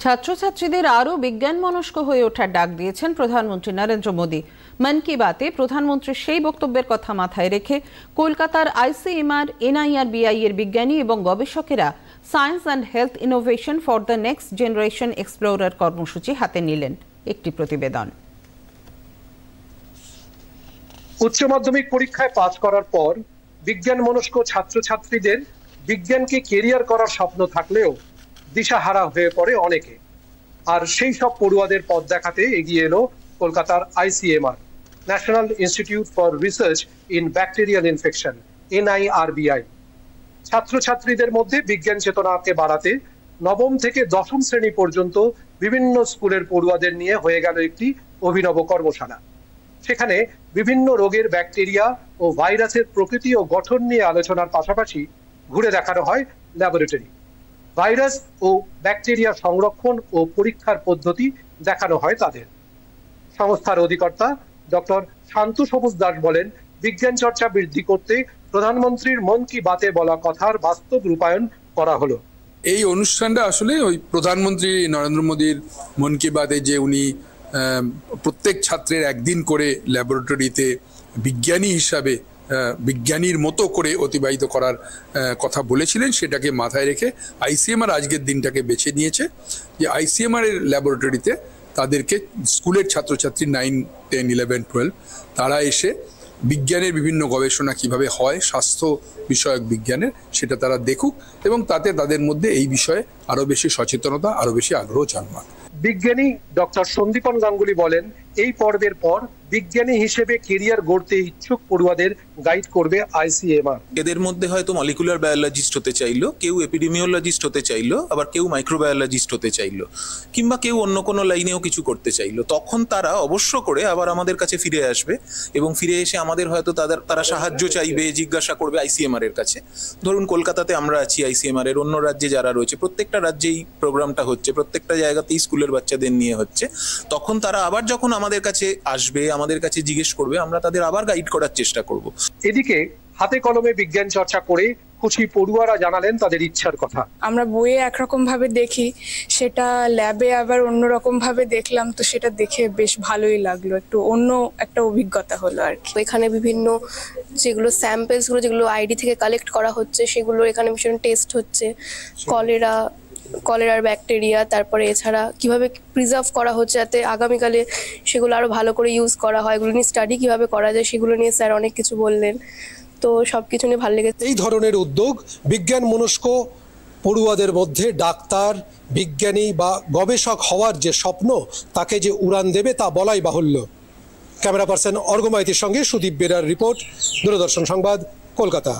ছাত্রছাত্রীদের আরও বিজ্ঞান মনস্ক হয়ে ওঠার ডাক দিয়েছেন প্রধানমন্ত্রী নরেন্দ্র মোদী। মন কি বাতে প্রধানমন্ত্রীর সেই বক্তব্যের কথা মাথায় রেখে কলকাতার আইসিএমআর, NIRBI এর বিজ্ঞানী এবং গবেষকেরা science and health innovation for the next generation explorer কর্মসূচি হাতে নিলেন। একটি প্রতিবেদন। উচ্চ মাধ্যমিক পরীক্ষায় পাস করার পর বিজ্ঞান মনস্ক ছাত্রছাত্রীদের বিজ্ঞানকে কেরিয়ার করার স্বপ্ন থাকলেও দিশাহারা হয়ে পড়ে অনেকে। আর সেই সব পড়ুয়াদের পথ দেখাতে এগিয়ে এলো কলকাতার ICMR, national institute for research in bacterial infection, NIRBI। ছাত্রছাত্রীদের মধ্যে বিজ্ঞান চেতনাকে বাড়াতে নবম থেকে দশম শ্রেণী পর্যন্ত বিভিন্ন স্কুলের পড়ুয়াদের নিয়ে হয়ে গেল একটি অভিনব কর্মশালা। সেখানে বিভিন্ন রোগের ব্যাকটেরিয়া ও ভাইরাসের প্রকৃতি ও গঠন নিয়ে আলোচনার পাশাপাশি ঘুরে দেখানো হয় ল্যাবরেটরি। ভাইরাস ও ব্যাকটেরিয়া সংরক্ষণ ও পরীক্ষার পদ্ধতি দেখানো হয় তাদের। সংস্থার অধিকর্তা ডক্টর শান্তু সবুজ দাস বলেন, বিজ্ঞান চর্চা বৃদ্ধি করতে প্রধানমন্ত্রীর মন কি বাতে বলা কথার বাস্তব রূপায়ণ করা হলো। এই অনুষ্ঠানটা আসলে ওই প্রধানমন্ত্রী নরেন্দ্র মোদীর মন কি বাতে যে উনি প্রত্যেক ছাত্রের একদিন করে ল্যাবরেটরিতে বিজ্ঞানী হিসাবে বিজ্ঞানীর মতো করে অতিবাহিত করার কথা বলেছিলেন, সেটাকে মাথায় রেখে ICMR আজকের দিনটাকে বেছে নিয়েছে যে ICMR এর ল্যাবরেটরিতে তাদেরকে স্কুলের ছাত্রছাত্রী 9, 10, 11, 12 তারা এসে বিজ্ঞানের বিভিন্ন গবেষণা কিভাবে হয়, স্বাস্থ্য বিষয়ক বিজ্ঞানের, সেটা তারা দেখুক এবং তাতে তাদের মধ্যে এই বিষয়ে আরো বেশি সচেতনতা, আরো বেশি আগ্রহ জন্মাক। বিজ্ঞানী ডক্টর সন্দীপন গাঙ্গুলি বলেন, এই পর্বের পর বিজ্ঞানী হিসেবে কেরিয়ার গড়তে ইচ্ছুক পড়ুয়াদের গাইড করবে ICMR। এদের মধ্যে হয়তো মলিকুলার বায়োলজিস্ট হতে চাইলো, কেউ এপিডেমিওলজিস্ট হতে চাইলো, আবার কেউ মাইক্রোবায়োলজিস্ট হতে চাইলো, কিংবা কেউ অন্য কোনো লাইনেও কিছু করতে চাইলো। তখন তারা অবশ্য করে আবার আমাদের কাছে ফিরে আসবে এবং ফিরে এসে আমাদের হয়তো তারা সাহায্য চাইবে, জিজ্ঞাসা করবে ICMR এর কাছে। ধরুন কলকাতাতে আমরা আছি ICMR এর, অন্য রাজ্যে যারা রয়েছে প্রত্যেকটা রাজ্যেই প্রোগ্রামটা হচ্ছে, প্রত্যেকটা জায়গাতেই স্কুলের বাচ্চাদের নিয়ে হচ্ছে। তখন তারা আবার যখন আমাদের কাছে আসবে, আমাদের কাছে জিজ্ঞেস করবে, আমরা তাদের আবার গাইড করার চেষ্টা করব। এদিকে হাতে কলমে বিজ্ঞান চর্চা করে খুশি পড়ুয়ারা জানালেন তাদের ইচ্ছার কথা। আমরা বইয়ে একরকম ভাবে দেখি, সেটা ল্যাবে আবার অন্যরকম ভাবে দেখলাম, তো সেটা দেখে বেশ ভালোই লাগলো, একটু অন্য একটা অভিজ্ঞতা হলো আর কি। এখানে বিভিন্ন যেগুলো স্যাম্পলসগুলো যেগুলো ID থেকে কালেক্ট করা হচ্ছে, সেগুলো এখানে ভীষণ টেস্ট হচ্ছে। কলেরার ব্যাকটেরিয়া, তারপরে এছাড়া কিভাবে প্রিজার্ভ করা হচ্ছে যাতে আগামীকালে সেগুলো আরো ভালো করে ইউজ করা হয়, এগুলো নিয়ে স্টাডি কিভাবে করা যায় সেগুলো নিয়ে স্যার অনেক কিছু বললেন। তো সবকিছু নিয়ে ভালো লেগেছে। এই ধরনের উদ্যোগ বিজ্ঞান মনস্ক পড়ুয়াদের মধ্যে ডাক্তার, বিজ্ঞানী বা গবেষক হওয়ার যে স্বপ্ন তাকে যে উড়ান দেবে তা বলাই বাহুল্য। ক্যামেরা পার্সন অর্ঘ্য মাইতির সঙ্গে সুদীপ বেরার রিপোর্ট, দূরদর্শন সংবাদ, কলকাতা।